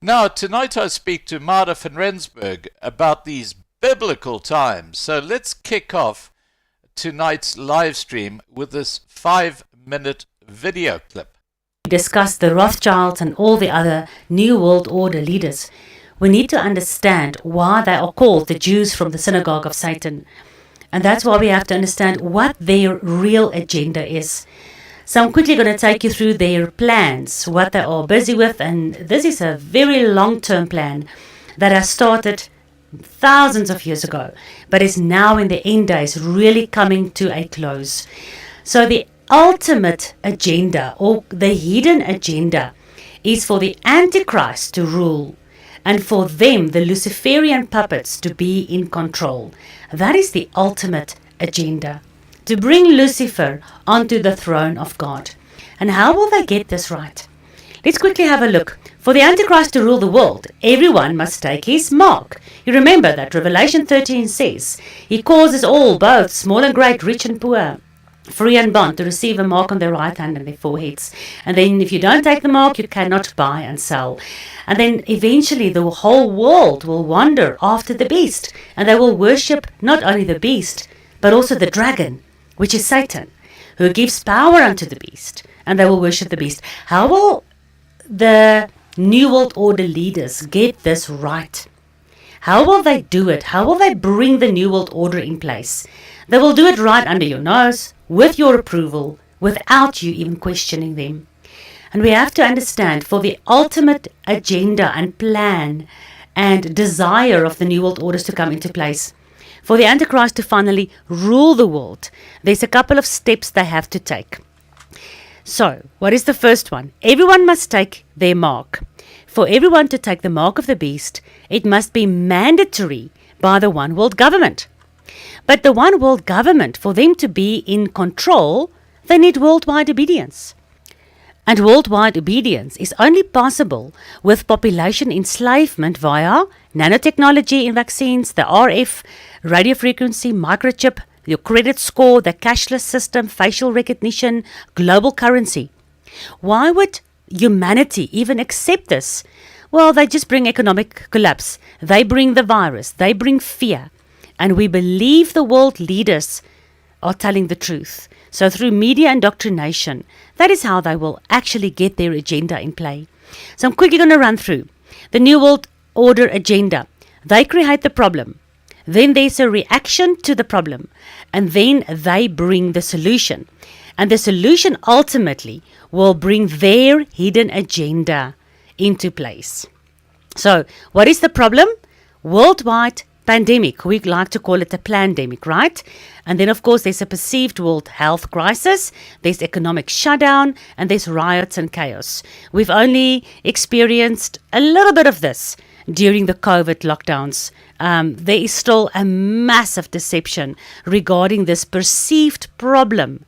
Now, tonight I speak to Mara van Rensburg about these biblical times. So let's kick off tonight's live stream with this 5-minute video clip. Discuss the Rothschilds and all the other New World Order leaders. We need to understand why they are called the Jews from the synagogue of Satan. And that's why we have to understand what their real agenda is. So I'm quickly going to take you through their plans, what they are busy with, and this is a very long-term plan that has started thousands of years ago, but is now in the end days really coming to a close. So the ultimate agenda, or the hidden agenda, is for the Antichrist to rule, and for them, the Luciferian puppets, to be in control. That is the ultimate agenda, to bring Lucifer onto the throne of God. And how will they get this right? Let's quickly have a look. For the Antichrist to rule the world, everyone must take his mark. You remember that Revelation 13 says, he causes all, both small and great, rich and poor, free and bond, to receive a mark on their right hand and their foreheads. And then if you don't take the mark, you cannot buy and sell. And then eventually the whole world will wander after the beast, and they will worship not only the beast, but also the dragon, which is Satan, who gives power unto the beast, and they will worship the beast. How will the New World Order leaders get this right? How will they do it? How will they bring the New World Order in place? They will do it right under your nose, with your approval, without you even questioning them. And we have to understand, for the ultimate agenda and plan and desire of the New World Orders to come into place, for the Antichrist to finally rule the world, there's a couple of steps they have to take. So, what is the first one? Everyone must take their mark. For everyone to take the mark of the beast, it must be mandatory by the one world government. But the one world government, for them to be in control, they need worldwide obedience. And worldwide obedience is only possible with population enslavement via nanotechnology in vaccines, the RF, radio frequency, microchip, your credit score, the cashless system, facial recognition, global currency. Why would humanity even accept this? Well, they just bring economic collapse. They bring the virus. They bring fear. And we believe the world leaders are telling the truth. So through media indoctrination, that is how they will actually get their agenda in play. So I'm quickly going to run through the New World Order agenda. They create the problem. Then there's a reaction to the problem. And then they bring the solution. And the solution ultimately will bring their hidden agenda into place. So what is the problem? Worldwide pandemic. We like to call it a plandemic, right? And then, of course, there's a perceived world health crisis, there's economic shutdown, and there's riots and chaos. We've only experienced a little bit of this during the COVID lockdowns. There is still a massive deception regarding this perceived problem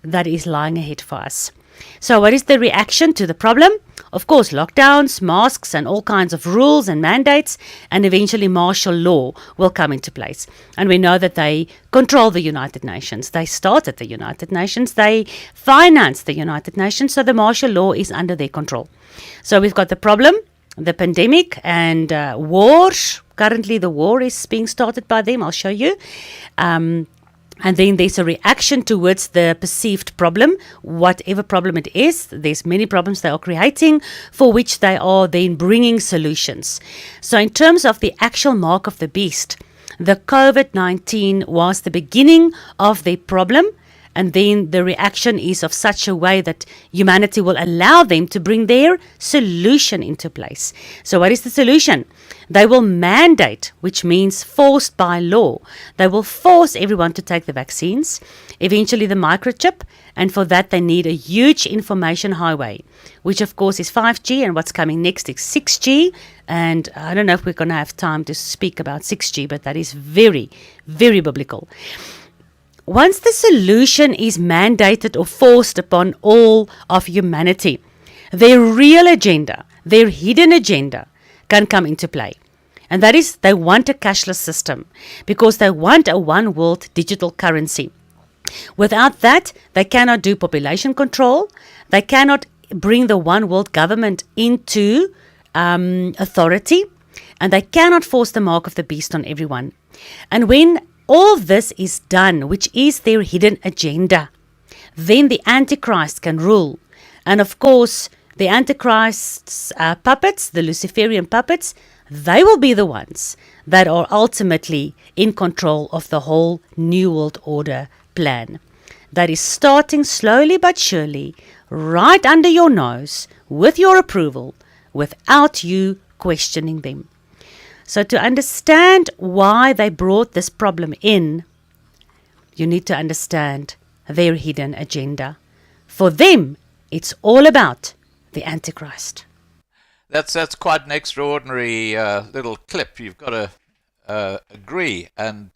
that is lying ahead for us. So what is the reaction to the problem? Of course, lockdowns, masks, and all kinds of rules and mandates, and eventually martial law will come into place. And we know that they control the United Nations. They started the United Nations. They financed the United Nations, so the martial law is under their control. So we've got the problem, the pandemic, and war. Currently, the war is being started by them. I'll show you. And then there's a reaction towards the perceived problem, whatever problem it is. There's many problems they are creating for which they are then bringing solutions. So in terms of the actual mark of the beast, the COVID-19 was the beginning of the problem. And then the reaction is of such a way that humanity will allow them to bring their solution into place. So what is the solution? They will mandate, which means forced by law. They will force everyone to take the vaccines, eventually the microchip, and for that they need a huge information highway, which of course is 5G, and what's coming next is 6G. And I don't know if we're going to have time to speak about 6G, but that is very, very biblical. Once the solution is mandated or forced upon all of humanity, their real agenda, their hidden agenda, can come into play. And that is, they want a cashless system because they want a one world digital currency. Without that, they cannot do population control. They cannot bring the one world government into authority, and they cannot force the mark of the beast on everyone. And when all this is done, which is their hidden agenda, then the Antichrist can rule. And of course, the Antichrist's puppets, the Luciferian puppets, they will be the ones that are ultimately in control of the whole New World Order plan. That is starting slowly but surely, right under your nose, with your approval, without you questioning them. So to understand why they brought this problem in, you need to understand their hidden agenda. For them, it's all about the Antichrist. That's quite an extraordinary little clip. You've got to agree. And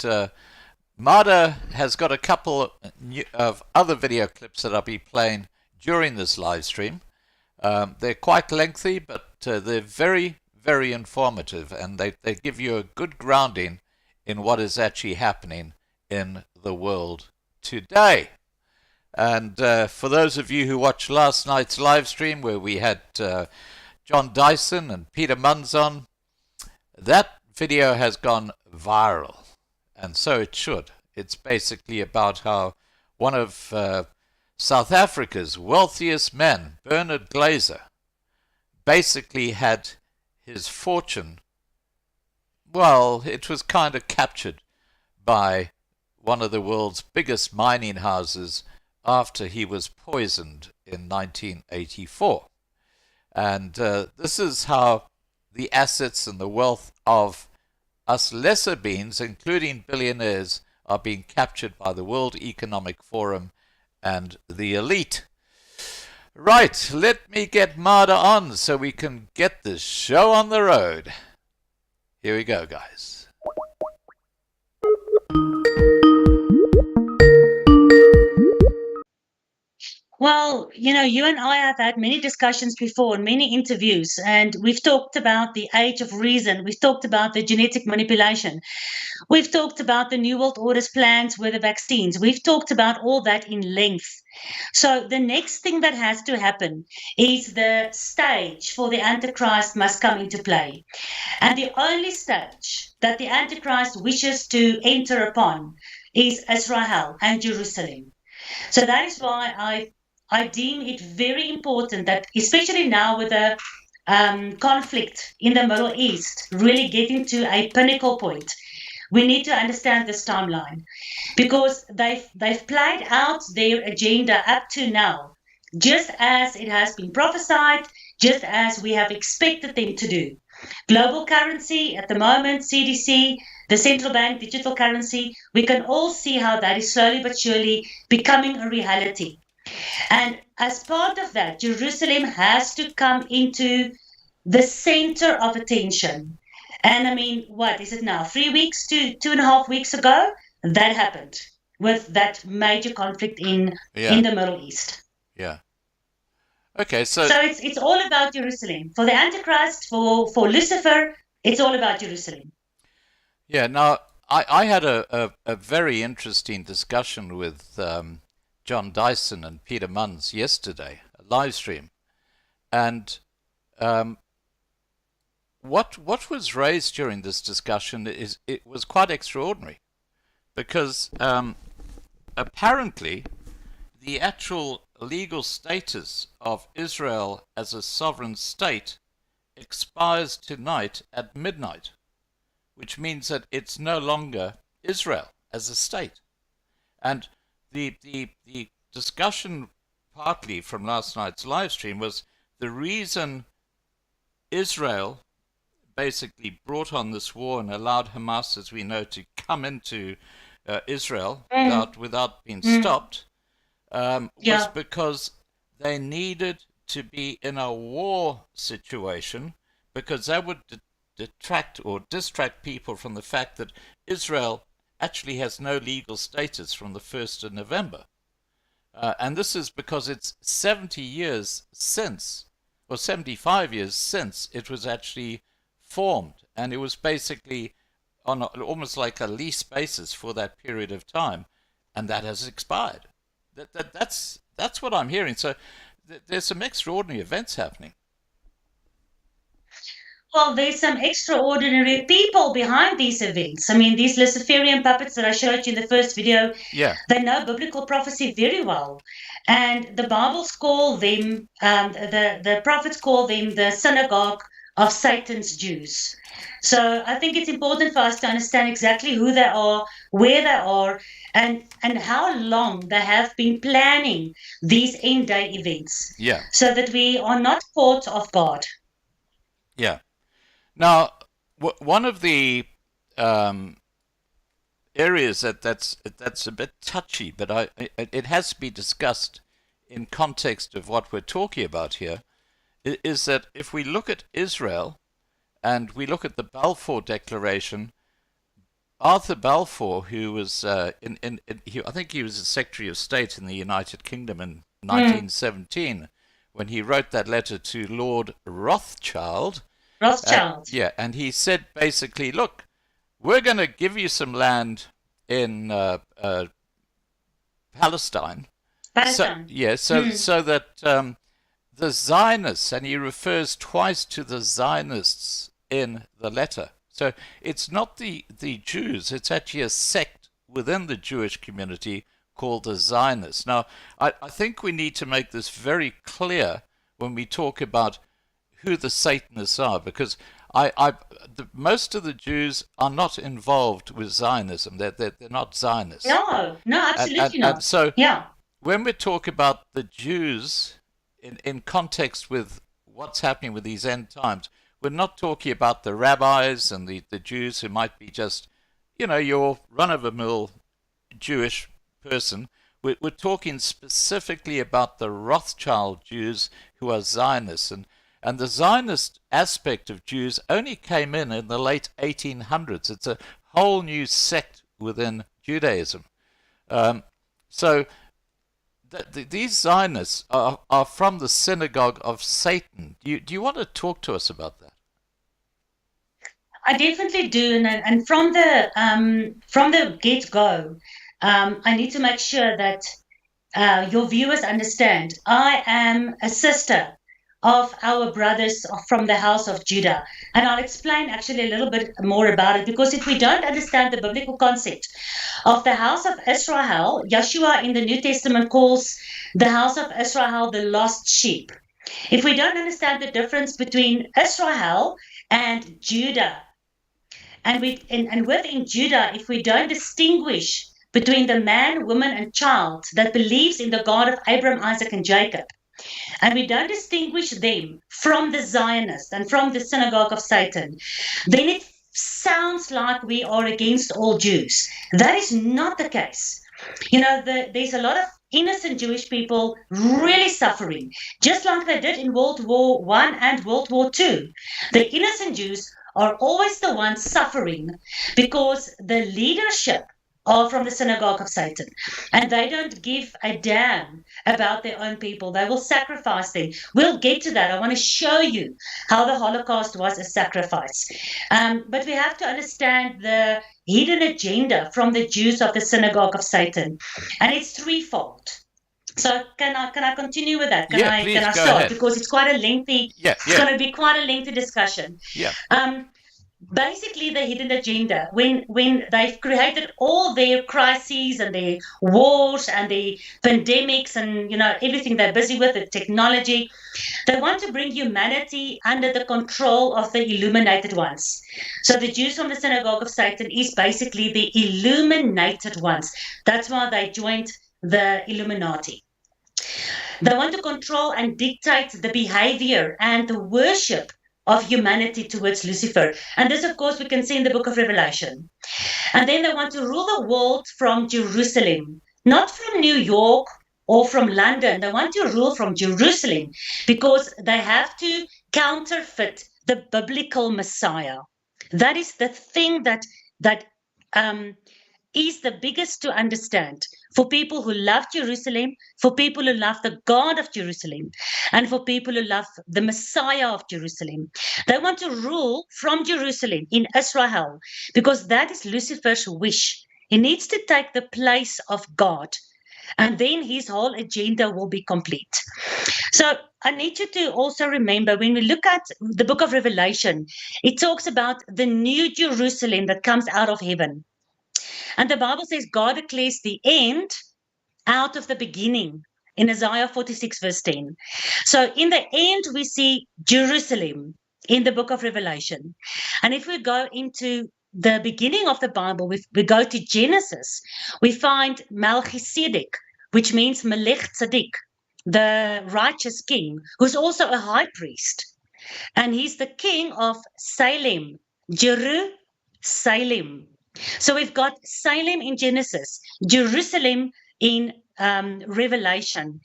Marta has got a couple of other video clips that I'll be playing during this live stream. They're quite lengthy, but they're very, very informative, and they give you a good grounding in what is actually happening in the world today. And for those of you who watched last night's live stream where we had John Dyson and Peter Munns on, that video has gone viral, and so it should. It's basically about how one of South Africa's wealthiest men, Bernard Glazer, basically had his fortune, well, it was kind of captured by one of the world's biggest mining houses after he was poisoned in 1984. And this is how the assets and the wealth of us lesser beings, including billionaires, are being captured by the World Economic Forum and the elite. Right, let me get Marta on so we can get this show on the road. Here we go, guys. Well, you and I have had many discussions before and many interviews, and we've talked about the age of reason. We've talked about the genetic manipulation. We've talked about the New World Order's plans with the vaccines. We've talked about all that in length. So the next thing that has to happen is the stage for the Antichrist must come into play. And the only stage that the Antichrist wishes to enter upon is Israel and Jerusalem. So that is why I deem it very important that, especially now with the conflict in the Middle East really getting to a pinnacle point, we need to understand this timeline, because they've played out their agenda up to now, just as it has been prophesied, just as we have expected them to do. Global currency at the moment, CDC, the central bank digital currency, we can all see how that is slowly but surely becoming a reality. And as part of that, Jerusalem has to come into the center of attention. And I mean, what is it now? 3 weeks to 2.5 weeks ago, that happened with that major conflict in the Middle East. Yeah. Okay, so it's all about Jerusalem. For the Antichrist, for Lucifer, it's all about Jerusalem. Yeah, now I had a very interesting discussion with John Dyson and Peter Munns yesterday, a live stream. And what was raised during this discussion it was quite extraordinary, because apparently the actual legal status of Israel as a sovereign state expires tonight at midnight, which means that it's no longer Israel as a state. And the discussion partly from last night's live stream was the reason Israel basically brought on this war and allowed Hamas, as we know, to come into Israel without being stopped, was because they needed to be in a war situation, because that would detract or distract people from the fact that Israel actually has no legal status from the 1st of November. And this is because it's 70 years since, or 75 years since it was actually formed, and it was basically on almost like a lease basis for that period of time, and that has expired. That's what I'm hearing. So there's some extraordinary events happening. Well, there's some extraordinary people behind these events. I mean, these Luciferian puppets that I showed you in the first video, Yeah. they know biblical prophecy very well. And the Bibles call them, the prophets call them the synagogue of Satan's Jews. So I think it's important for us to understand exactly who they are, where they are, and how long they have been planning these end day events. Yeah. So that we are not caught off guard. Yeah. Now, one of the areas that's a bit touchy, but it has to be discussed in context of what we're talking about here, is that if we look at Israel and we look at the Balfour Declaration, Arthur Balfour, who was I think he was the Secretary of State in the United Kingdom in 1917, when he wrote that letter to Lord Rothschild. Yeah, and he said basically, look, we're going to give you some land in Palestine. Palestine. So that the Zionists, and he refers twice to the Zionists in the letter. So it's not the Jews, it's actually a sect within the Jewish community called the Zionists. Now, I think we need to make this very clear when we talk about who the Satanists are, because most of the Jews are not involved with Zionism. They're not Zionists. No, absolutely not. And so yeah. When we talk about the Jews in context with what's happening with these end times, we're not talking about the rabbis and the Jews who might be just, your run-of-the-mill Jewish person. We're talking specifically about the Rothschild Jews who are Zionists. And the Zionist aspect of Jews only came in the late 1800s. It's a whole new sect within Judaism. So these Zionists are from the synagogue of Satan. Do you want to talk to us about that? I definitely do, and from the get-go, I need to make sure that your viewers understand. I am a sister of our brothers from the house of Judah. And I'll explain actually a little bit more about it, because if we don't understand the biblical concept of the house of Israel, Yeshua in the New Testament calls the house of Israel the lost sheep. If we don't understand the difference between Israel and Judah, and within Judah, if we don't distinguish between the man, woman, and child that believes in the God of Abraham, Isaac, and Jacob, and we don't distinguish them from the Zionists and from the synagogue of Satan, then it sounds like we are against all Jews. That is not the case. There's a lot of innocent Jewish people really suffering, just like they did in World War I and World War II. The innocent Jews are always the ones suffering because the leadership are from the synagogue of Satan, and they don't give a damn about their own people. They will sacrifice them. We'll get to that. I want to show you how the Holocaust was a sacrifice. But we have to understand the hidden agenda from the Jews of the synagogue of Satan, and it's threefold. So can I continue with that? Can I start? Ahead. Because it's quite a lengthy. It's going to be quite a lengthy discussion. Yeah. Basically, the hidden agenda, when they've created all their crises and their wars and their pandemics and everything they're busy with, the technology, they want to bring humanity under the control of the illuminated ones. So the Jews from the synagogue of Satan is basically the illuminated ones. That's why they joined the Illuminati. They want to control and dictate the behavior and the worship of humanity towards Lucifer. And this, of course, we can see in the book of Revelation. And then they want to rule the world from Jerusalem, not from New York or from London. They want to rule from Jerusalem because they have to counterfeit the biblical Messiah. That is the thing that is the biggest to understand for people who love Jerusalem, for people who love the God of Jerusalem, and for people who love the Messiah of Jerusalem. They want to rule from Jerusalem in Israel because that is Lucifer's wish. He needs to take the place of God. And then his whole agenda will be complete. So I need you to also remember, when we look at the book of Revelation, it talks about the new Jerusalem that comes out of heaven. And the Bible says God declares the end out of the beginning in Isaiah 46 verse 10. So in the end, we see Jerusalem in the book of Revelation. And if we go into the beginning of the Bible, we go to Genesis, we find Melchizedek, which means Melech Tzedek, the righteous king, who's also a high priest. And he's the king of Salem, Jerusalem. So we've got Salem in Genesis, Jerusalem in Revelation.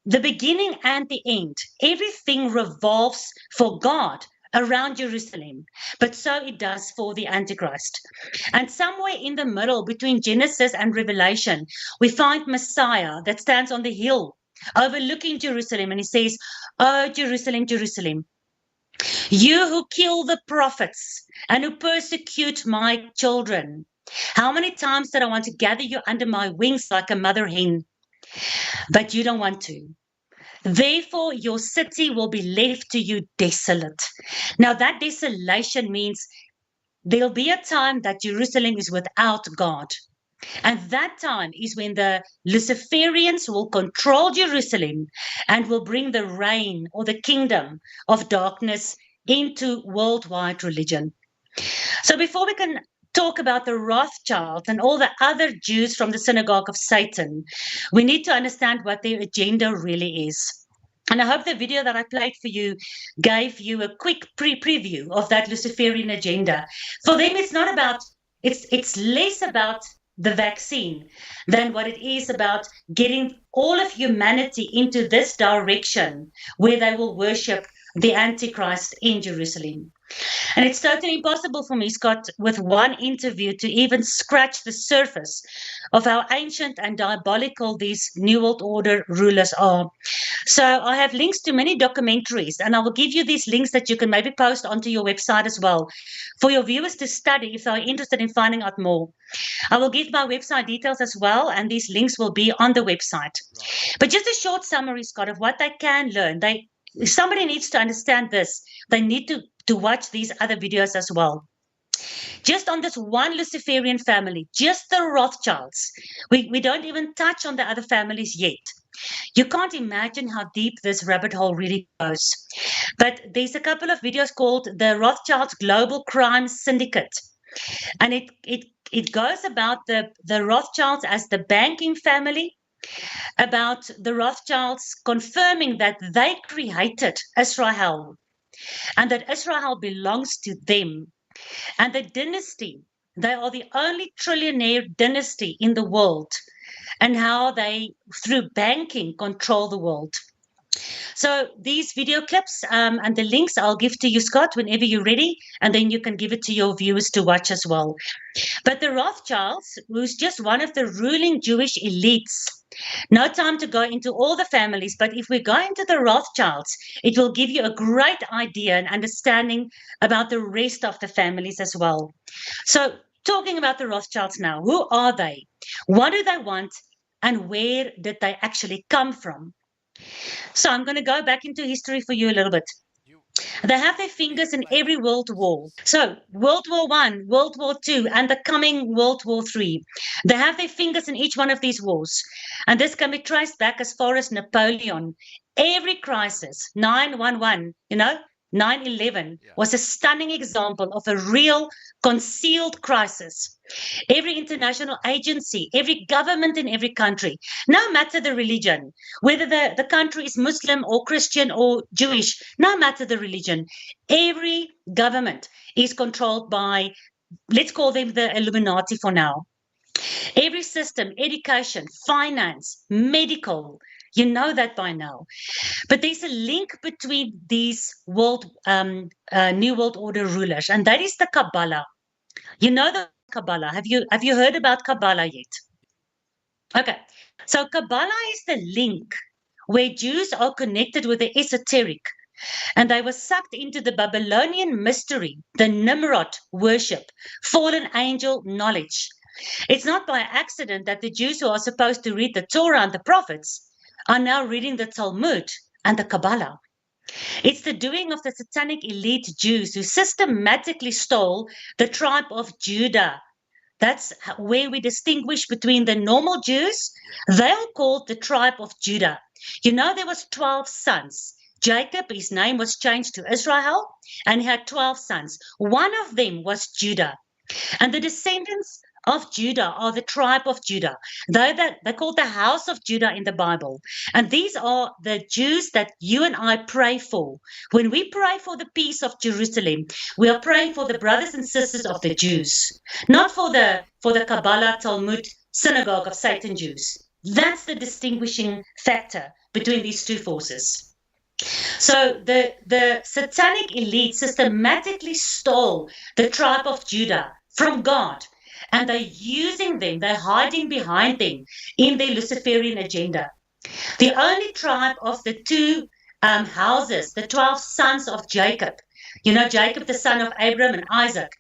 The beginning and the end, everything revolves for God around Jerusalem, but so it does for the Antichrist. And somewhere in the middle between Genesis and Revelation, we find Messiah that stands on the hill overlooking Jerusalem, and he says, "Oh, Jerusalem, Jerusalem, you who kill the prophets and who persecute my children. How many times did I want to gather you under my wings like a mother hen? But you don't want to. Therefore, your city will be left to you desolate." Now, that desolation means there'll be a time that Jerusalem is without God. And that time is when the Luciferians will control Jerusalem and will bring the reign or the kingdom of darkness into worldwide religion. So before we can talk about the Rothschilds and all the other Jews from the synagogue of Satan, we need to understand what their agenda really is. And I hope the video that I played for you gave you a quick preview of that Luciferian agenda. For them, it's not about, it's less about the vaccine than what it is about getting all of humanity into this direction where they will worship the Antichrist in Jerusalem. And it's totally impossible for me, Scott, with one interview to even scratch the surface of how ancient and diabolical these New World Order rulers are. So I have links to many documentaries, and I will give you these links that you can maybe post onto your website as well for your viewers to study if they are interested in finding out more. I will give my website details as well, and these links will be on the website. Right. But just a short summary, Scott, of what they can learn. If somebody needs to understand this, they need to watch these other videos as well. Just on this one Luciferian family, just the Rothschilds, we don't even touch on the other families yet. You can't imagine how deep this rabbit hole really goes. But there's a couple of videos called the Rothschilds Global Crime Syndicate. And it goes about the Rothschilds as the banking family, about the Rothschilds confirming that they created Israel and that Israel belongs to them. And the dynasty, they are the only trillionaire dynasty in the world, and how they, through banking, control the world. So these video clips and the links I'll give to you, Scott, whenever you're ready, and then you can give it to your viewers to watch as well. But the Rothschilds, who's just one of the ruling Jewish elites, no time to go into all the families, but if we go into the Rothschilds, it will give you a great idea and understanding about the rest of the families as well. So talking about the Rothschilds now, who are they? What do they want? And where did they actually come from? So I'm going to go back into history for you a little bit. They have their fingers in every world war. So World War I, World War II, and the coming World War III. They have their fingers in each one of these wars. And this can be traced back as far as Napoleon. Every crisis, 9/11, 9/11 was a stunning example of a real concealed crisis. Every international agency, every government in every country, no matter the religion, whether the country is Muslim or Christian or Jewish, no matter the religion, every government is controlled by, let's call them the Illuminati for now. Every system, education, finance, medical, you know that by now. But there's a link between these New World Order rulers, and that is the Kabbalah. You know the Kabbalah. Have you heard about Kabbalah yet? Okay. So Kabbalah is the link where Jews are connected with the esoteric, and they were sucked into the Babylonian mystery, the Nimrod worship, fallen angel knowledge, It's not by accident that the Jews who are supposed to read the Torah and the prophets are now reading the Talmud and the Kabbalah. It's the doing of the satanic elite Jews who systematically stole the tribe of Judah. That's where we distinguish between the normal Jews. They are called the tribe of Judah. You know, there was 12 sons. Jacob, his name was changed to Israel, and he had 12 sons. One of them was Judah. And the descendants of Judah are the tribe of Judah. They're called the house of Judah in the Bible. And these are the Jews that you and I pray for. When we pray for the peace of Jerusalem, we are praying for the brothers and sisters of the Jews, not for the Kabbalah, Talmud, synagogue of Satan Jews. That's the distinguishing factor between these two forces. So the satanic elite systematically stole the tribe of Judah from God, and they're using them, they're hiding behind them in their Luciferian agenda. The only tribe of the two houses, the 12 sons of Jacob, you know, Jacob, the son of Abraham and Isaac,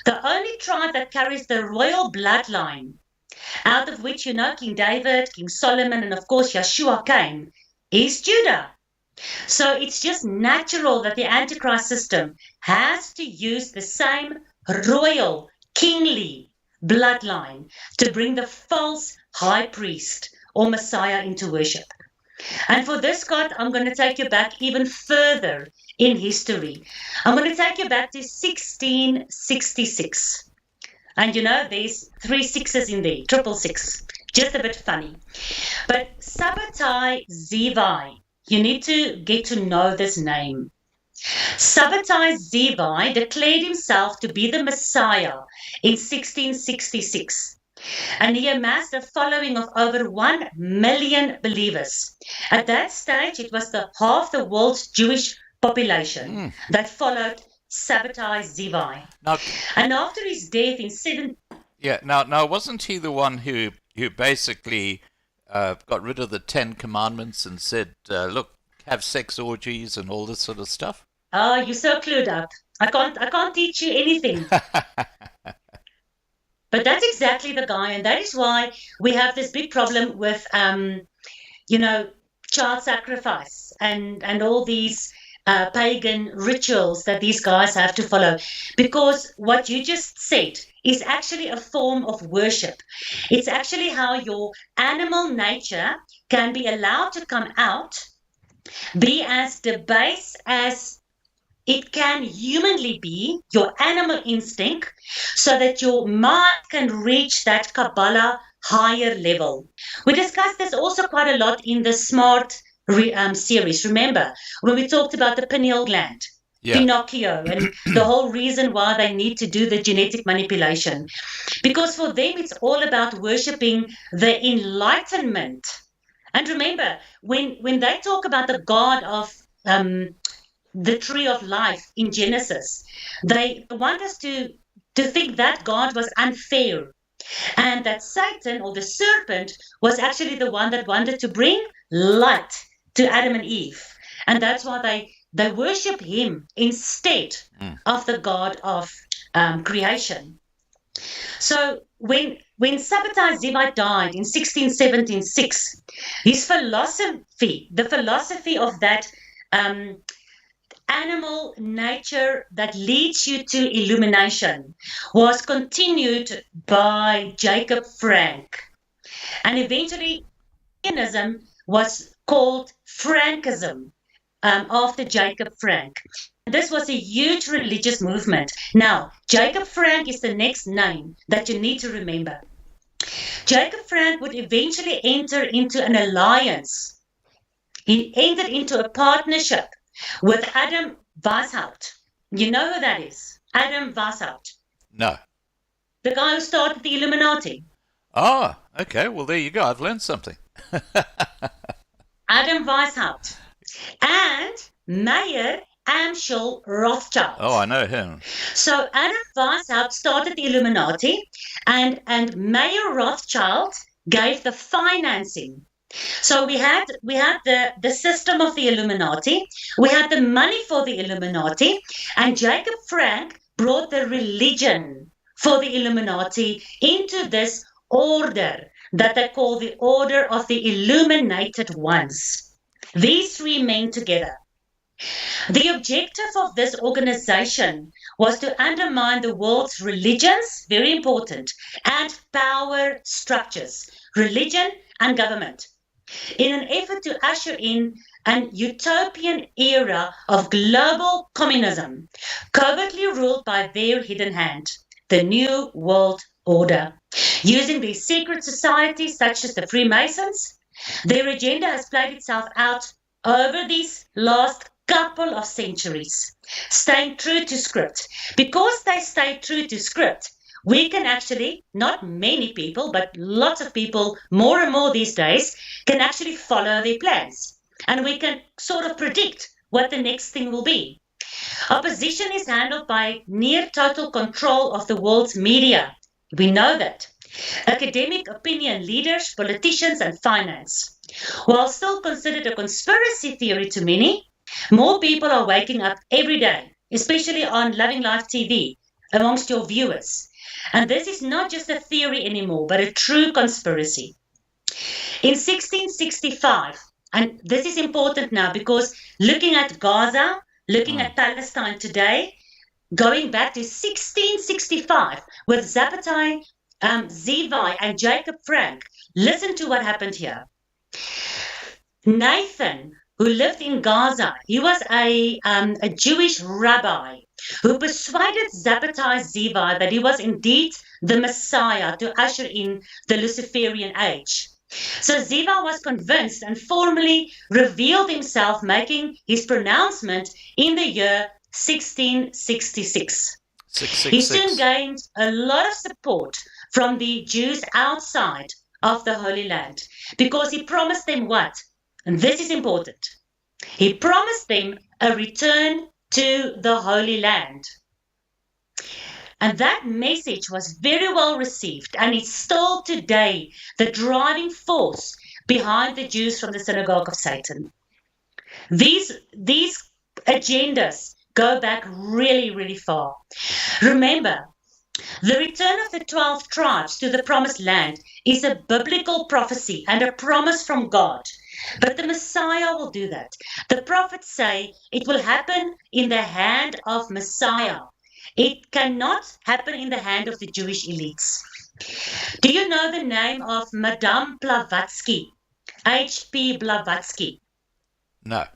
the only tribe that carries the royal bloodline, out of which, you know, King David, King Solomon, and of course Yeshua came, is Judah. So it's just natural that the Antichrist system has to use the same royal, kingly bloodline to bring the false high priest or Messiah into worship. And for this, God, I'm going to take you back even further in history. I'm going to take you back to 1666. And you know, there's 3 sixes in there, 666. Just a bit funny. But Sabbatai Zevi, you need to get to know this name. Sabbatai Zevi declared himself to be the Messiah in 1666. And he amassed a following of over 1 million believers. At that stage, it was half the world's Jewish population that followed Sabbatai Zevi. And after his death in Now wasn't he the one who basically got rid of the 10 Commandments and said, look, have sex orgies and all this sort of stuff? Oh, you're so clued up. I can't teach you anything. But that's exactly the guy, and that is why we have this big problem with, child sacrifice and all these pagan rituals that these guys have to follow. Because what you just said is actually a form of worship. It's actually how your animal nature can be allowed to come out, be as debased as it can humanly be, your animal instinct, so that your mind can reach that Kabbalah higher level. We discussed this also quite a lot in the SMART series. Remember, when we talked about the pineal gland, Pinocchio, and the whole reason why they need to do the genetic manipulation. Because for them, it's all about worshipping the enlightenment. And remember, when they talk about the God of the tree of life in Genesis, they want us to think that God was unfair, and that Satan, or the serpent, was actually the one that wanted to bring light to Adam and Eve. And that's why they worship him instead of the God of creation. So when Sabbatai Zevi died in 1676, his philosophy, the philosophy of that animal nature that leads you to illumination, was continued by Jacob Frank. And eventually, Zionism was called Frankism after Jacob Frank. This was a huge religious movement. Now, Jacob Frank is the next name that you need to remember. Jacob Frank would eventually enter into an alliance. He entered into a partnership with Adam Weishaupt. You know who that is? Adam Weishaupt. No. The guy who started the Illuminati. Ah, okay. Well, there you go. I've learned something. Adam Weishaupt. And Mayer Amschel Rothschild. Oh, I know him. So Adam Weishaupt started the Illuminati, and Mayer Rothschild gave the financing. So we had the system of the Illuminati, we had the money for the Illuminati, and Jacob Frank brought the religion for the Illuminati into this order that they call the Order of the Illuminated Ones. These three men together. The objective of this organization was to undermine the world's religions, very important, and power structures, religion and government, in an effort to usher in an utopian era of global communism, covertly ruled by their hidden hand, the New World Order. Using these secret societies such as the Freemasons, their agenda has played itself out over these last couple of centuries, staying true to script. Because they stay true to script, we can actually, not many people, but lots of people, more and more these days, can actually follow their plans. And we can sort of predict what the next thing will be. Opposition is handled by near total control of the world's media. We know that. Academic opinion leaders, politicians, and finance. While still considered a conspiracy theory to many, more people are waking up every day, especially on Loving Life TV, amongst your viewers. And this is not just a theory anymore, but a true conspiracy. In 1665, and this is important now because looking at Gaza, looking at Palestine today, going back to 1665 with Zabbatai, Zevi, and Jacob Frank, listen to what happened here. Nathan, who lived in Gaza, he was a Jewish rabbi who persuaded Zabbatai Zevi that he was indeed the Messiah to usher in the Luciferian age. So Zevi was convinced and formally revealed himself, making his pronouncement in the year 1666. He soon gained a lot of support from the Jews outside of the Holy Land because he promised them what? And this is important. He promised them a return to the Holy Land. And that message was very well received, and it's still today the driving force behind the Jews from the Synagogue of Satan. These agendas go back really, really far. Remember, the return of the 12 tribes to the Promised Land is a biblical prophecy and a promise from God. But the Messiah will do that. The prophets say it will happen in the hand of Messiah. It cannot happen in the hand of the Jewish elites. Do you know the name of Madame Blavatsky? H.P. Blavatsky? No.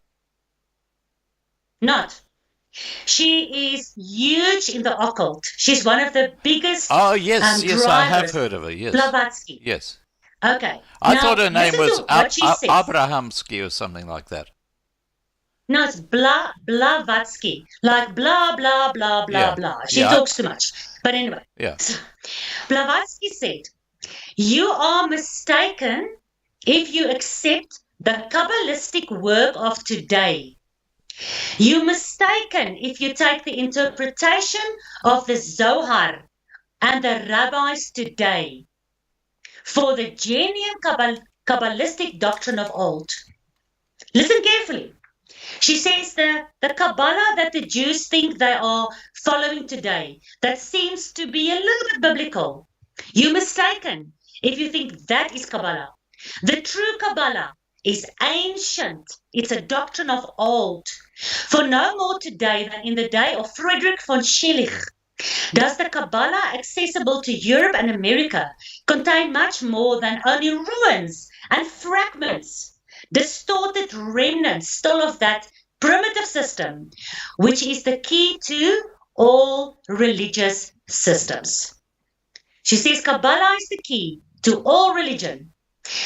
Not. She is huge in the occult. She's one of the biggest yes, drivers. I have heard of her, yes. Blavatsky. Yes. Okay. I thought her name was Abrahamsky or something like that. No, it's Blavatsky. Like blah, blah, blah, blah, blah. She talks too much. But anyway. Yeah. Blavatsky said, you are mistaken if you accept the Kabbalistic work of today. You're mistaken if you take the interpretation of the Zohar and the rabbis today for the genuine Kabbalistic doctrine of old. Listen carefully. She says the Kabbalah that the Jews think they are following today, that seems to be a little bit biblical. You're mistaken if you think that is Kabbalah. The true Kabbalah is ancient. It's a doctrine of old. For no more today than in the day of Friedrich von Schillich does the Kabbalah accessible to Europe and America contain much more than only ruins and fragments, distorted remnants still of that primitive system, which is the key to all religious systems. She says Kabbalah is the key to all religion.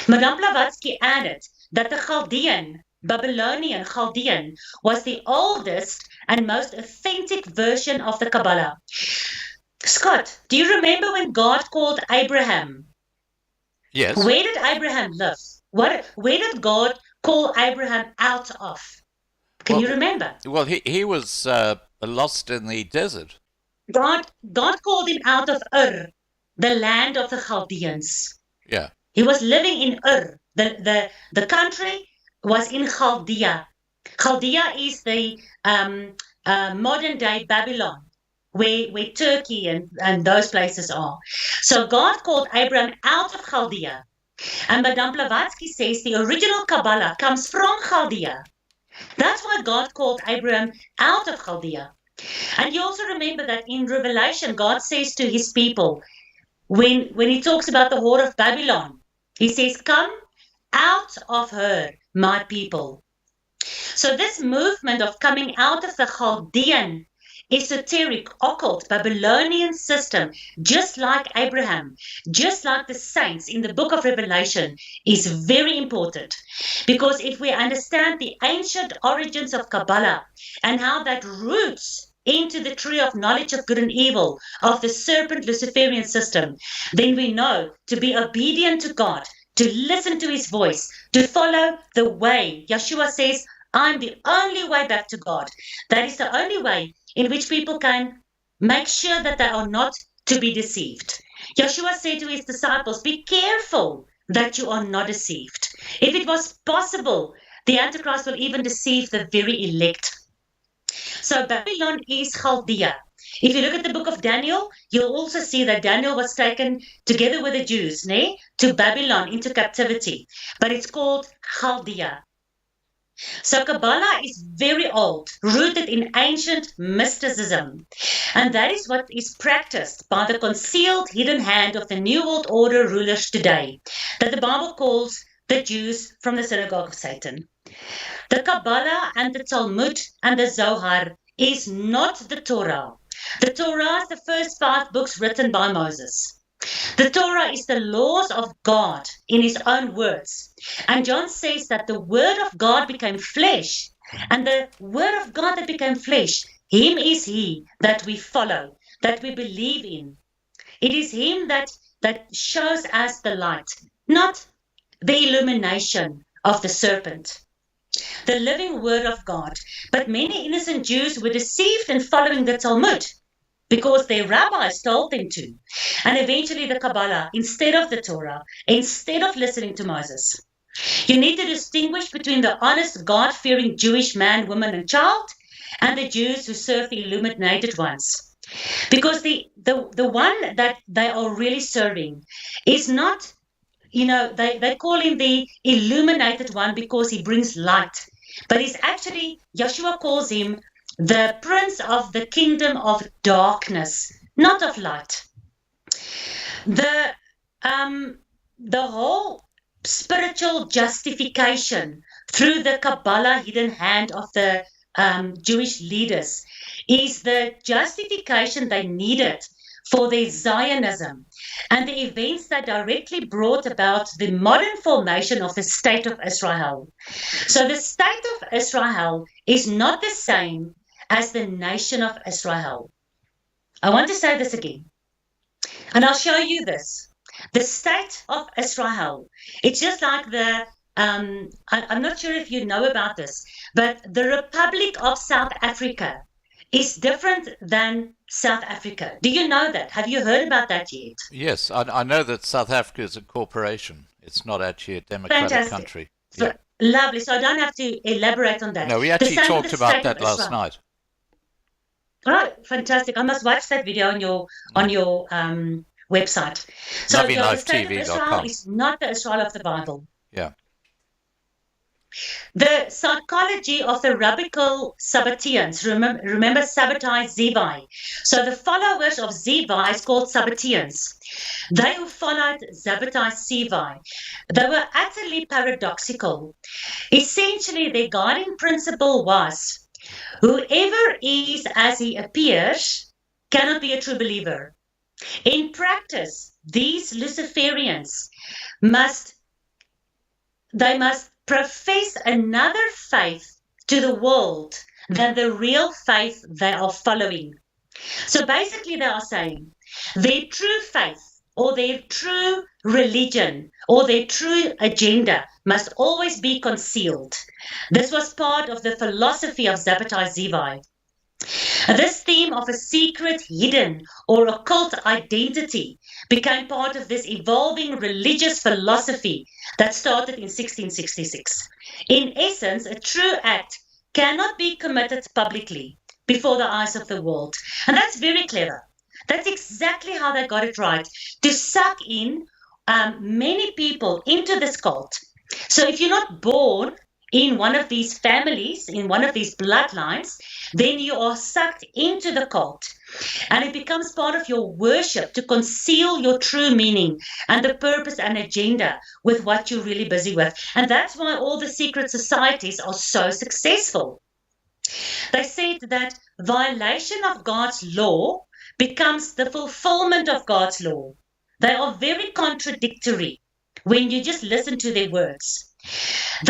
Madame Blavatsky added that the Babylonian Chaldean was the oldest and most authentic version of the Kabbalah. Scott, do you remember when God called Abraham? Yes. Where did Abraham live? Where did God call Abraham out of? Can you remember? Well, he was lost in the desert. God called him out of Ur, the land of the Chaldeans. Yeah. He was living in Ur. The country was in Chaldea. Chaldea is the modern day Babylon. where Turkey and those places are. So God called Abraham out of Chaldea. And Madame Blavatsky says the original Kabbalah comes from Chaldea. That's why God called Abraham out of Chaldea. And you also remember that in Revelation, God says to his people, when he talks about the whore of Babylon, he says, come out of her, my people. So this movement of coming out of the Chaldean, esoteric, occult, Babylonian system, just like Abraham, just like the saints in the book of Revelation, is very important. Because if we understand the ancient origins of Kabbalah and how that roots into the tree of knowledge of good and evil of the serpent Luciferian system, then we know to be obedient to God, to listen to his voice, to follow the way. Yeshua says, I'm the only way back to God. That is the only way in which people can make sure that they are not to be deceived. Yeshua said to his disciples, be careful that you are not deceived. If it was possible, the Antichrist will even deceive the very elect. So Babylon is Chaldea. If you look at the book of Daniel, you'll also see that Daniel was taken together with the Jews, to Babylon, into captivity. But it's called Chaldea. So Kabbalah is very old, rooted in ancient mysticism. And that is what is practiced by the concealed hidden hand of the New World Order rulers today, that the Bible calls the Jews from the synagogue of Satan. The Kabbalah and the Talmud and the Zohar is not the Torah. The Torah is the first 5 books written by Moses. The Torah is the laws of God in his own words. And John says that the word of God became flesh. And the word of God that became flesh, him is he that we follow, that we believe in. It is him that shows us the light, not the illumination of the serpent. The living word of God. But many innocent Jews were deceived in following the Talmud, because their rabbis told them to. And eventually the Kabbalah, instead of the Torah, instead of listening to Moses. You need to distinguish between the honest, God-fearing Jewish man, woman, and child, and the Jews who serve the illuminated ones. Because the one that they are really serving is not, they call him the illuminated one because he brings light. But he's actually, Yeshua calls him the prince of the kingdom of darkness, not of light. The whole spiritual justification through the Kabbalah hidden hand of the Jewish leaders is the justification they needed for their Zionism and the events that directly brought about the modern formation of the State of Israel. So the State of Israel is not the same as the nation of Israel. I want to say this again, and I'll show you this. The State of Israel, it's just like the, I'm not sure if you know about this, but the Republic of South Africa is different than South Africa. Do you know that? Have you heard about that yet? Yes, I know that South Africa is a corporation. It's not actually a democratic country. Yeah. Lovely. So I don't have to elaborate on that. No, we actually talked about that last night. Oh, fantastic. I must watch that video on your website. So the State of Israel is not the Israel of the Bible. Yeah. The psychology of the radical Sabbateans, remember Sabbatai Zevi. So the followers of Zevi is called Sabbateans. They who followed Sabbatai Zevi, they were utterly paradoxical. Essentially, their guiding principle was, whoever is as he appears cannot be a true believer. In practice, these Luciferians must profess another faith to the world than the real faith they are following. So basically they are saying their true faith or their true religion or their true agenda must always be concealed. This was part of the philosophy of Sabbatai Zevi. This theme of a secret, hidden, or occult identity became part of this evolving religious philosophy that started in 1666. In essence, a true act cannot be committed publicly before the eyes of the world. And that's very clever. That's exactly how they got it right, to suck in many people into this cult. So if you're not born in one of these families, in one of these bloodlines, then you are sucked into the cult. And it becomes part of your worship to conceal your true meaning and the purpose and agenda with what you're really busy with. And that's why all the secret societies are so successful. They said that violation of God's law becomes the fulfillment of God's law. They are very contradictory when you just listen to their words.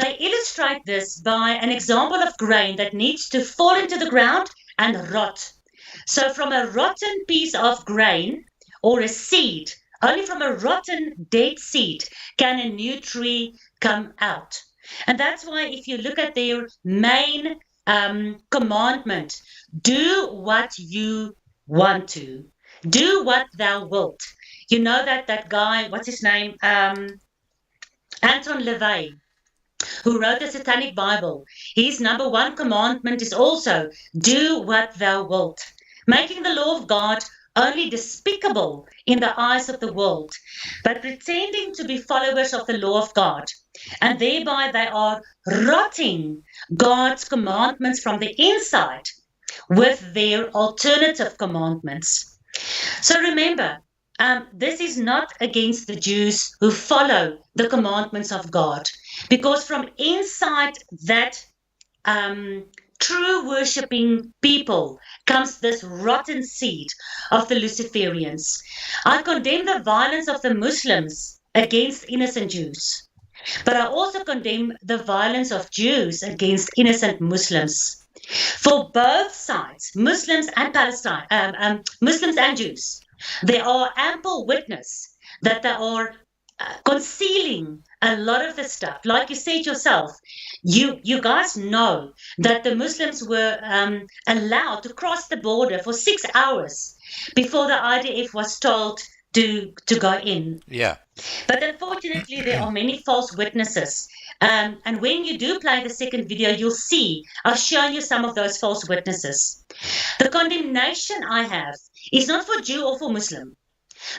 They illustrate this by an example of grain that needs to fall into the ground and rot. So from a rotten piece of grain or a seed, only from a rotten dead seed can a new tree come out. And that's why if you look at their main commandment, do what you want to, do what thou wilt. You know that guy, what's his name? Anton LaVey, who wrote the Satanic Bible. His number one commandment is also, do what thou wilt, making the law of God only despicable in the eyes of the world, but pretending to be followers of the law of God. And thereby they are rotting God's commandments from the inside with their alternative commandments. So remember, this is not against the Jews who follow the commandments of God, because from inside that true worshipping people comes this rotten seed of the Luciferians. I condemn the violence of the Muslims against innocent Jews, but I also condemn the violence of Jews against innocent Muslims. For both sides, Muslims and Palestine, Muslims and Jews, there are ample witness that they are concealing a lot of the stuff. Like you said yourself, you guys know that the Muslims were allowed to cross the border for 6 hours before the IDF was told to go in. Yeah. But unfortunately, there are many false witnesses. And when you do play the second video, you'll see, I've shown you some of those false witnesses. The condemnation I have is not for Jew or for Muslim.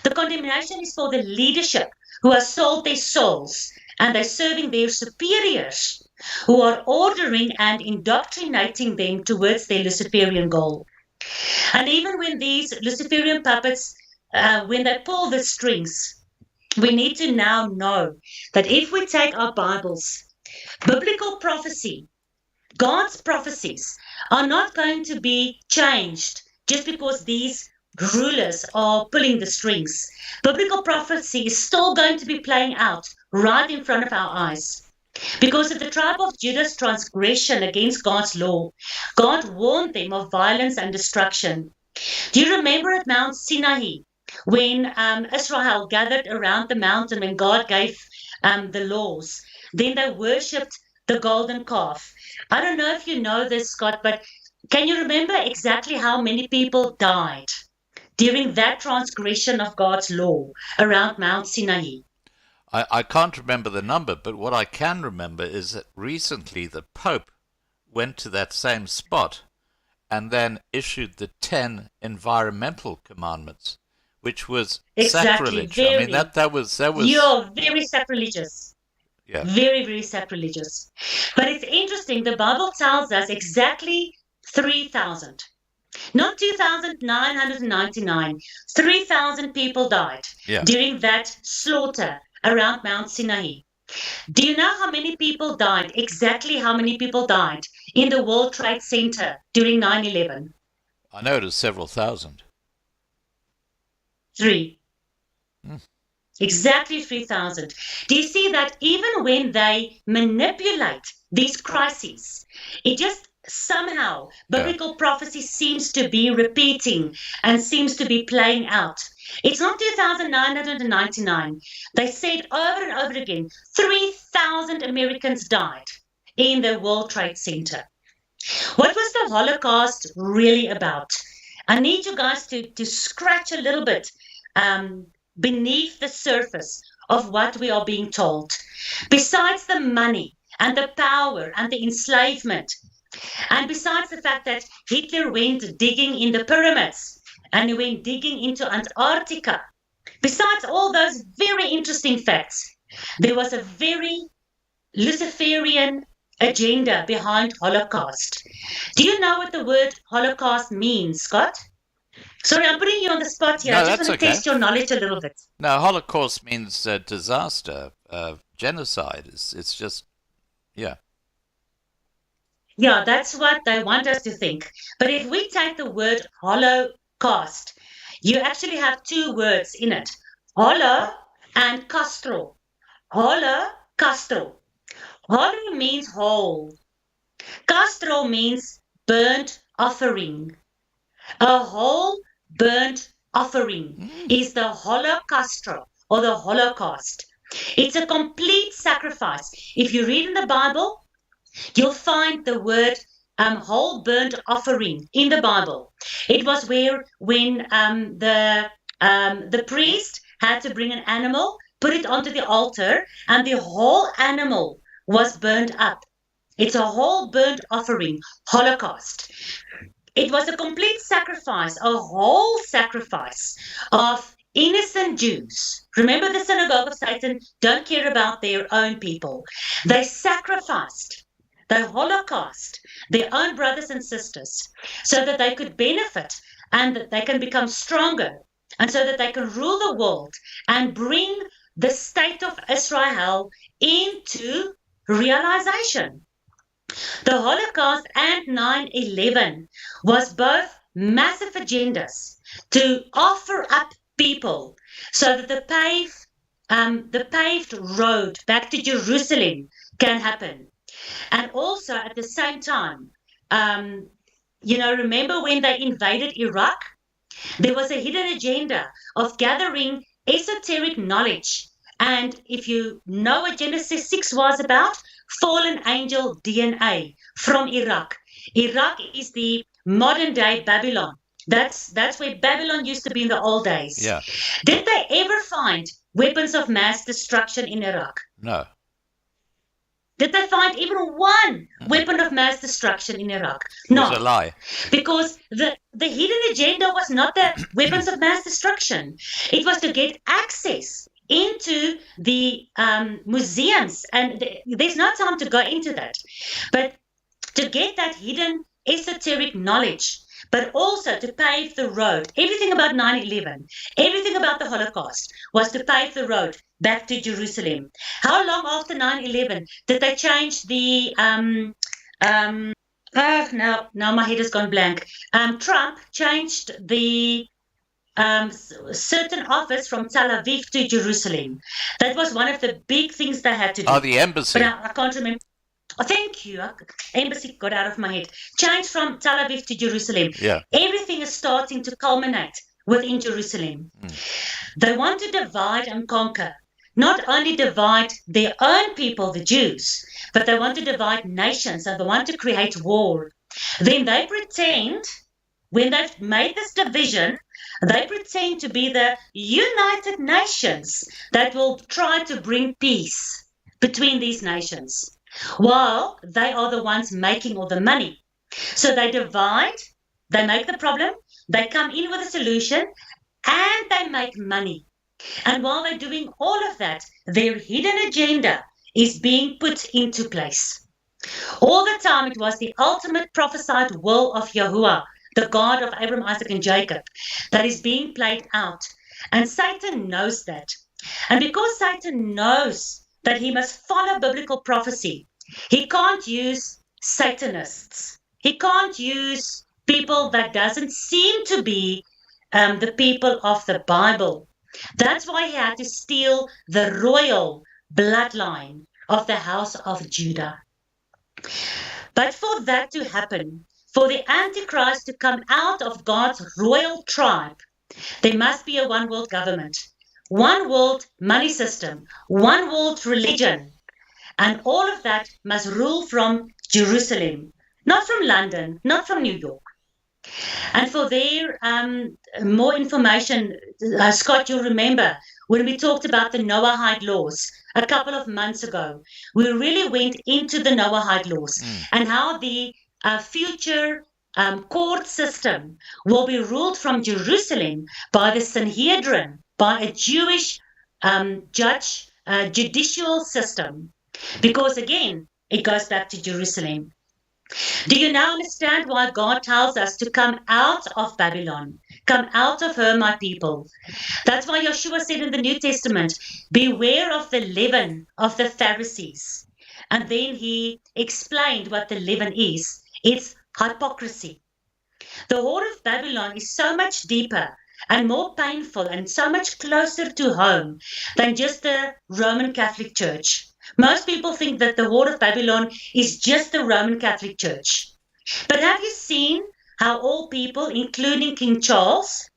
The condemnation is for the leadership who have sold their souls and they're serving their superiors who are ordering and indoctrinating them towards their Luciferian goal. And even when these Luciferian puppets, when they pull the strings, we need to now know that if we take our Bibles, biblical prophecy, God's prophecies are not going to be changed just because these rulers are pulling the strings. Biblical prophecy is still going to be playing out right in front of our eyes. Because of the tribe of Judah's transgression against God's law, God warned them of violence and destruction. Do you remember at Mount Sinai, when Israel gathered around the mountain when God gave the laws? Then they worshipped the golden calf. I don't know if you know this, Scott, but can you remember exactly how many people died during that transgression of God's law around Mount Sinai? I can't remember the number, but what I can remember is that recently the Pope went to that same spot and then issued the 10 environmental commandments, which was sacrilege. Very. I mean, that was. You're very sacrilegious. Yeah. Very, very sacrilegious. But it's interesting, the Bible tells us exactly 3,000. Not 2,999. 3,000 people died during that slaughter around Mount Sinai. Do you know how many people died, exactly how many people died in the World Trade Center during 9/11? I know it was several thousand. 3. Exactly 3,000. Do you see that even when they manipulate these crises, it just somehow biblical prophecy seems to be repeating and seems to be playing out. It's not 2,999. They said over and over again, 3,000 Americans died in the World Trade Center. What was the Holocaust really about? I need you guys to scratch a little bit beneath the surface of what we are being told. Besides the money and the power and the enslavement And besides the fact that Hitler went digging in the pyramids and he went digging into Antarctica, besides all those very interesting facts, there was a very Luciferian agenda behind Holocaust. Do you know what the word Holocaust means, Scott? Sorry, I'm putting you on the spot here. No, I just that's want to okay. test your knowledge a little bit. No, Holocaust means disaster, genocide. It's just, yeah. Yeah, that's what they want us to think. But if we take the word Holocaust, you actually have two words in it. Holo and castro. Holo-castro. Holo means whole. Castro means burnt offering. A whole burnt offering is the Holocastro or the Holocaust. It's a complete sacrifice. If you read in the Bible, you'll find the word whole burnt offering in the Bible. It was where when the priest had to bring an animal, put it onto the altar, and the whole animal was burned up. It's a whole burnt offering, Holocaust. It was a complete sacrifice, a whole sacrifice of innocent Jews. Remember, the synagogue of Satan don't care about their own people. They sacrificed, they Holocaust their own brothers and sisters so that they could benefit and that they can become stronger and so that they can rule the world and bring the state of Israel into realization. The Holocaust and 9/11 was both massive agendas to offer up people so that the paved road back to Jerusalem can happen. And also at the same time, remember when they invaded Iraq? There was a hidden agenda of gathering esoteric knowledge. And if you know what Genesis 6 was about, fallen angel DNA from Iraq. Iraq is the modern day Babylon. That's where Babylon used to be in the old days. Yeah. Did they ever find weapons of mass destruction in Iraq? No. Did they find even one weapon of mass destruction in Iraq? It No. was a lie. Because the hidden agenda was not the weapons of mass destruction. It was to get access into the museums. And there's no time to go into that. But to get that hidden esoteric knowledge, but also to pave the road. Everything about 9/11, everything about the Holocaust was to pave the road back to Jerusalem. How long after 9/11 did they change the now my head has gone blank. Trump changed the certain office from Tel Aviv to Jerusalem. That was one of the big things they had to do. Oh, the embassy. But I can't remember. Oh, thank you. Embassy got out of my head. Changed from Tel Aviv to Jerusalem. Yeah. Everything is starting to culminate within Jerusalem. They want to divide and conquer. Not only divide their own people, the Jews, but they want to divide nations and they want to create war. Then they pretend, when they've made this division, they pretend to be the United Nations that will try to bring peace between these nations, while they are the ones making all the money. So they divide, they make the problem, they come in with a solution, and they make money. And while they're doing all of that, their hidden agenda is being put into place. All the time, it was the ultimate prophesied will of Yahuwah, the God of Abraham, Isaac, and Jacob, that is being played out. And Satan knows that. And because Satan knows that he must follow biblical prophecy, he can't use Satanists. He can't use people that doesn't seem to be the people of the Bible. That's why he had to steal the royal bloodline of the house of Judah. But for that to happen, for the Antichrist to come out of God's royal tribe, there must be a one world government, one world money system, one world religion. And all of that must rule from Jerusalem, not from London, not from New York. And for their more information, Scott, you'll remember when we talked about the Noahide laws a couple of months ago, we really went into the Noahide laws and how the future court system will be ruled from Jerusalem by the Sanhedrin, by a Jewish judicial system. Because again, it goes back to Jerusalem. Do you now understand why God tells us to come out of Babylon? Come out of her, my people. That's why Yeshua said in the New Testament, beware of the leaven of the Pharisees. And then he explained what the leaven is. It's hypocrisy. The whore of Babylon is so much deeper and more painful and so much closer to home than just the Roman Catholic Church. Most people think that the whore of Babylon is just the Roman Catholic Church. But have you seen how all people, including King Charles,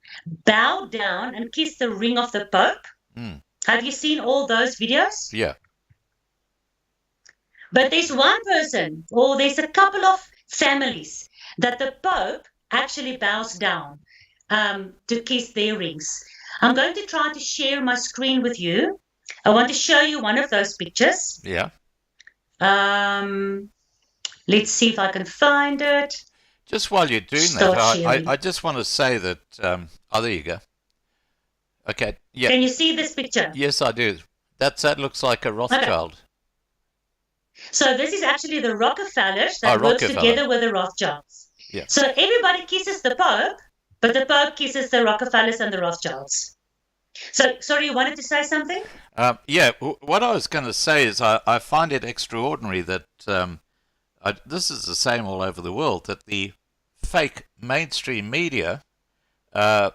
bow down and kiss the ring of the Pope? Have you seen all those videos? Yeah. But there's one person, or there's a couple of families that the Pope actually bows down to kiss their rings. I'm going to try to share my screen with you. I want to show you one of those pictures. Yeah. Let's see if I can find it. Just while you're doing Start that, sharing. I just want to say that, oh, there you go. Okay, yeah. Can you see this picture? Yes, I do. That looks like a Rothschild. So this is actually the Rockefellers that works Rockefeller. together with the Rothschilds. Yeah. So everybody kisses the Pope, but the Pope kisses the Rockefellers and the Rothschilds. So, sorry, you wanted to say something? What I was going to say is I find it extraordinary that this is the same all over the world, that the fake mainstream media have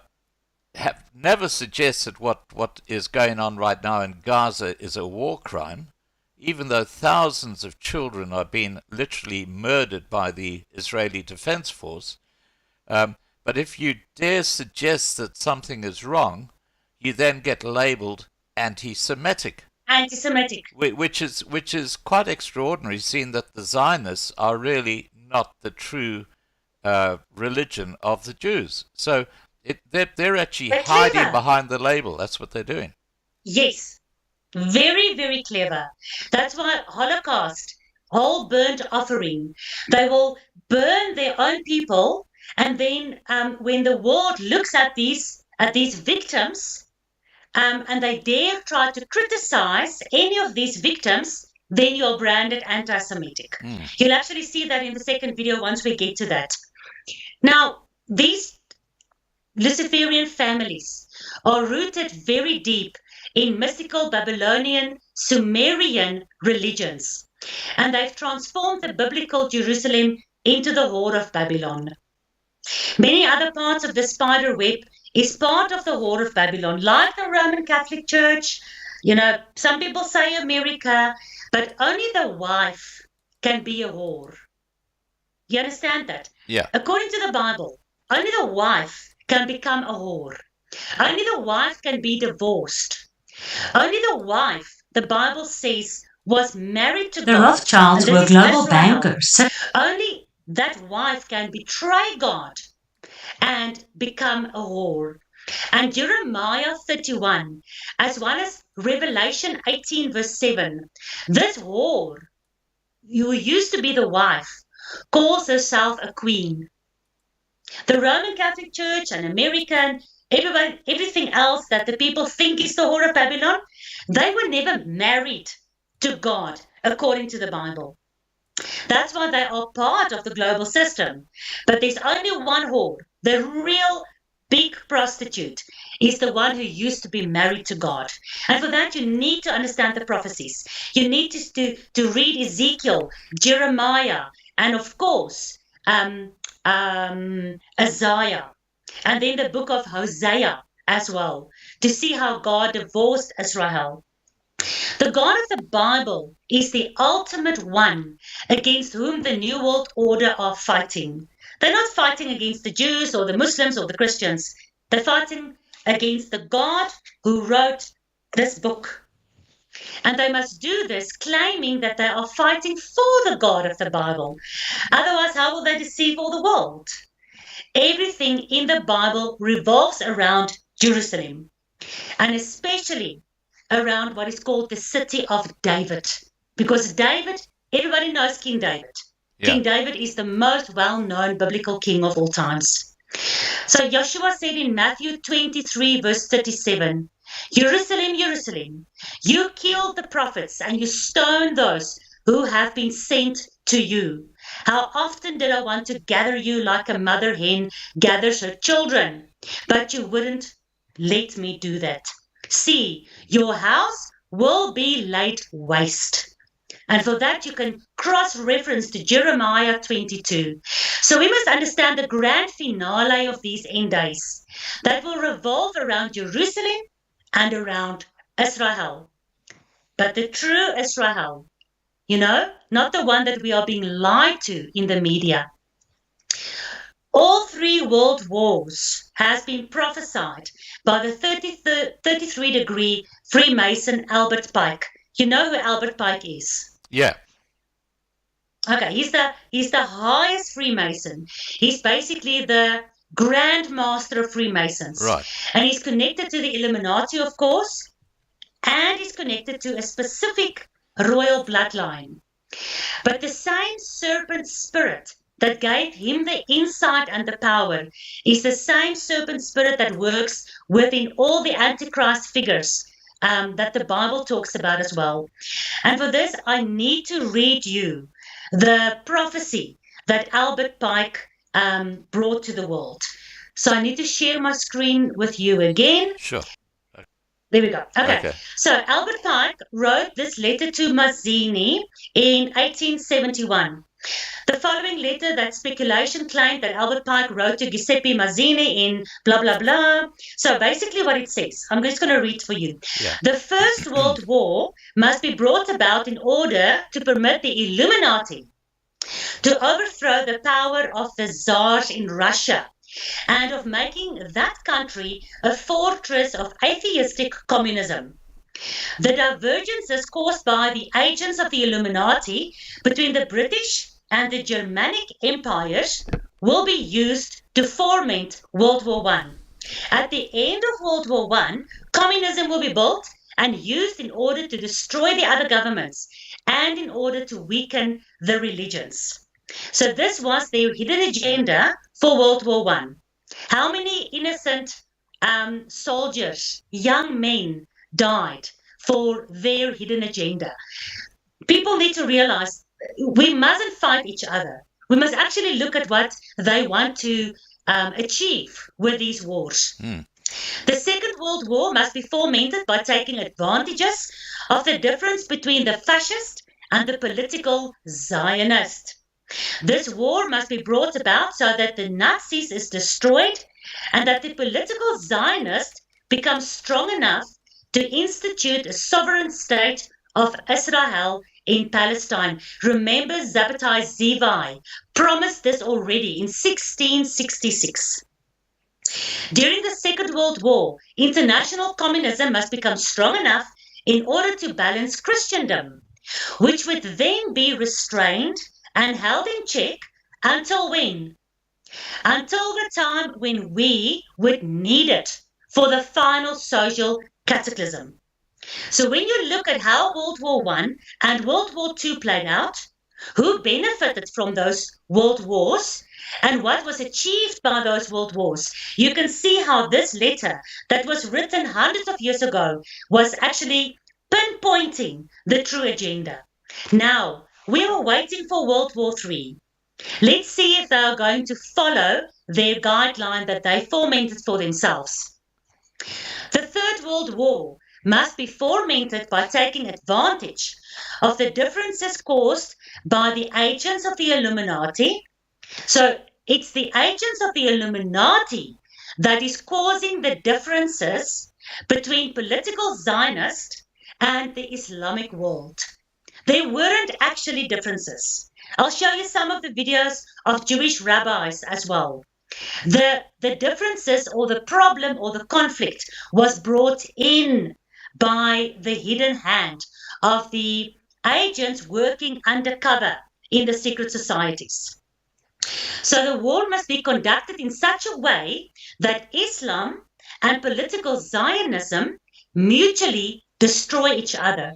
never suggested what is going on right now in Gaza is a war crime, even though thousands of children are being literally murdered by the Israeli Defense Force. But if you dare suggest that something is wrong, you then get labeled anti-Semitic. Anti-Semitic. Which is quite extraordinary, seeing that the Zionists are really not the true religion of the Jews. So they're actually hiding clever. behind the label. That's what they're doing. Yes. Very, very clever. That's why Holocaust, whole burnt offering, they will burn their own people, and then when the world looks at these victims, and they dare try to criticize any of these victims, then you're branded anti-Semitic. You'll actually see that in the second video once we get to that. Now, these Luciferian families are rooted very deep in mystical Babylonian, Sumerian religions, and they've transformed the biblical Jerusalem into the whore of Babylon. Many other parts of the spider web is part of the whore of Babylon, like the Roman Catholic Church. You know, some people say America, but only the wife can be a whore. You understand that? Yeah. According to the Bible, only the wife can become a whore. Only the wife can be divorced. Only the wife, the Bible says, was married to The God. Rothschilds and were this is global Israel. bankers. Only that wife can betray God and become a whore. And Jeremiah 31, as well as Revelation 18 verse 7, this whore, who used to be the wife, calls herself a queen. The Roman Catholic Church and American, everything else that the people think is the whore of Babylon, they were never married to God according to the Bible. That's why they are part of the global system. But there's only one whore. The real big prostitute is the one who used to be married to God. And for that, you need to understand the prophecies. You need to read Ezekiel, Jeremiah, and of course, Isaiah, and then the book of Hosea as well, to see how God divorced Israel. The God of the Bible is the ultimate one against whom the New World Order are fighting. They're not fighting against the Jews or the Muslims or the Christians. They're fighting against the God who wrote this book. And they must do this claiming that they are fighting for the God of the Bible. Otherwise, how will they deceive all the world? Everything in the Bible revolves around Jerusalem, and especially around what is called the city of David. Because David, everybody knows King David. Yeah. King David is the most well-known biblical king of all times. So Joshua said in Matthew 23, verse 37, Jerusalem, Jerusalem, you killed the prophets and you stoned those who have been sent to you. How often did I want to gather you like a mother hen gathers her children, but you wouldn't let me do that. See, your house will be laid waste. And for that, you can cross-reference to Jeremiah 22. So we must understand the grand finale of these end days that will revolve around Jerusalem and around Israel. But the true Israel, not the one that we are being lied to in the media. All 3 world wars has been prophesied by the 33-degree Freemason Albert Pike. You know who Albert Pike is? Yeah. Okay, he's the highest Freemason. He's basically the Grand Master of Freemasons. Right. And he's connected to the Illuminati, of course, and he's connected to a specific royal bloodline. But the same serpent spirit that gave him the insight and the power is the same serpent spirit that works within all the Antichrist figures that the Bible talks about as well. And for this, I need to read you the prophecy that Albert Pike brought to the world. So I need to share my screen with you again. Sure. There we go. Okay. So Albert Pike wrote this letter to Mazzini in 1871. The following letter, that speculation claimed that Albert Pike wrote to Giuseppe Mazzini in blah, blah, blah. So basically what it says, I'm just going to read for you. Yeah. The First World War must be brought about in order to permit the Illuminati to overthrow the power of the Tsars in Russia and of making that country a fortress of atheistic communism. The divergences caused by the agents of the Illuminati between the British and the Germanic empires will be used to foment World War I. At the end of World War I, communism will be built and used in order to destroy the other governments and in order to weaken the religions. So this was their hidden agenda for World War I. How many innocent soldiers, young men, died for their hidden agenda? People need to realize we mustn't fight each other. We must actually look at what they want to achieve with these wars. The Second World War must be fomented by taking advantages of the difference between the fascist and the political Zionist. This war must be brought about so that the Nazis is destroyed and that the political Zionist becomes strong enough to institute a sovereign state of Israel in Palestine. Remember, Zabbatai Zevi promised this already in 1666. During the Second World War, international communism must become strong enough in order to balance Christendom, which would then be restrained and held in check until when? Until the time when we would need it for the final social cataclysm. So when you look at how World War I and World War II played out, who benefited from those world wars, and what was achieved by those world wars, you can see how this letter that was written hundreds of years ago was actually pinpointing the true agenda. Now, we are waiting for World War III. Let's see if they are going to follow their guideline that they fomented for themselves. The Third World War must be fomented by taking advantage of the differences caused by the agents of the Illuminati. So it's the agents of the Illuminati that is causing the differences between political Zionist and the Islamic world. There weren't actually differences. I'll show you some of the videos of Jewish rabbis as well. The differences or the problem or the conflict was brought in by the hidden hand of the agents working undercover in the secret societies. So the war must be conducted in such a way that Islam and political Zionism mutually destroy each other.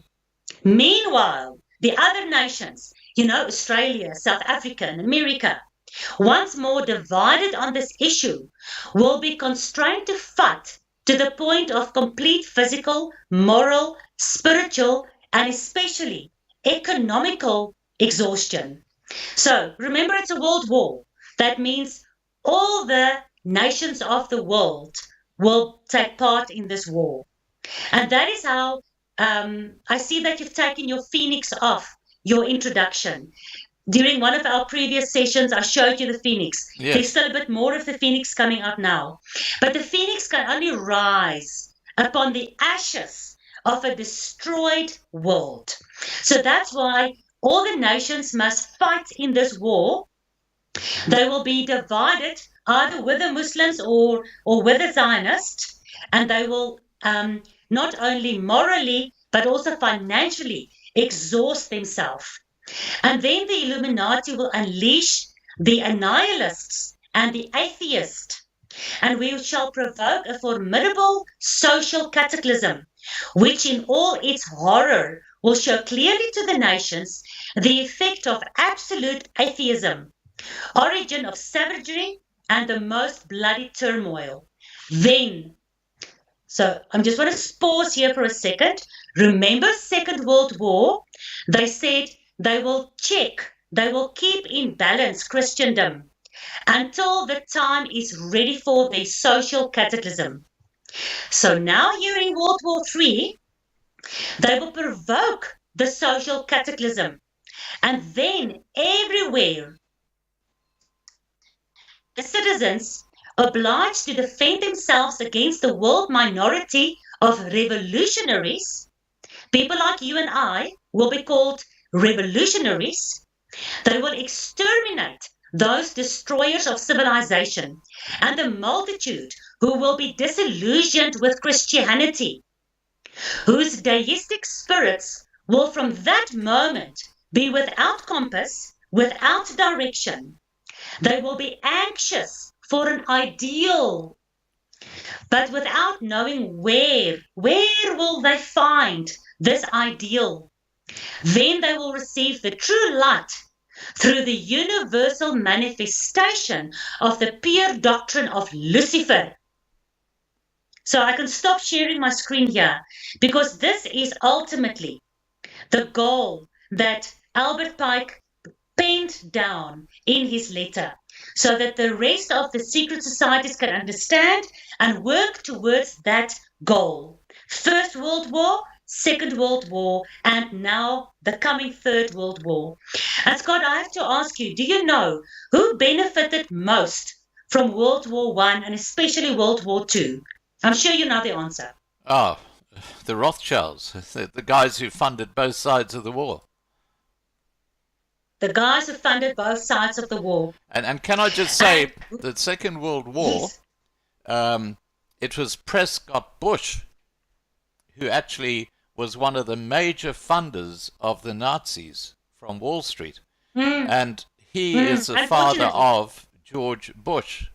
Meanwhile, the other nations Australia, South Africa, and America, once more divided on this issue, will be constrained to fight to the point of complete physical, moral, spiritual, and especially economical exhaustion. So remember, it's a world war. That means all the nations of the world will take part in this war. And that is how I see that you've taken your phoenix off your introduction. During one of our previous sessions, I showed you the phoenix. Yes. There's still a bit more of the phoenix coming out now. But the phoenix can only rise upon the ashes of a destroyed world. So that's why all the nations must fight in this war. They will be divided either with the Muslims or with the Zionists, and they will not only morally but also financially exhaust themselves. And then the Illuminati will unleash the annihilists and the atheists, and we shall provoke a formidable social cataclysm, which in all its horror will show clearly to the nations the effect of absolute atheism, origin of savagery, and the most bloody turmoil. Then, so I'm just going to pause here for a second. Remember Second World War? They said they will keep in balance Christendom until the time is ready for the social cataclysm. So now here in World War III, they will provoke the social cataclysm. And then everywhere, the citizens obliged to defend themselves against the world minority of revolutionaries, people like you and I will be called revolutionaries. They will exterminate those destroyers of civilization and the multitude who will be disillusioned with Christianity, whose deistic spirits will from that moment be without compass, without direction. They will be anxious for an ideal, but without knowing where will they find this ideal. Then they will receive the true light through the universal manifestation of the pure doctrine of Lucifer. So I can stop sharing my screen here, because this is ultimately the goal that Albert Pike penned down in his letter, so that the rest of the secret societies can understand and work towards that goal. First World War, Second World War, and now the coming Third World War. And Scott, I have to ask you, do you know who benefited most from World War I and especially World War II? I'm sure you know the answer. Oh, the Rothschilds, the guys who funded both sides of the war. The guys who funded both sides of the war. And can I just say, the Second World War, yes. It was Prescott Bush who actually was one of the major funders of the Nazis from Wall Street. And he is the father of George Bush,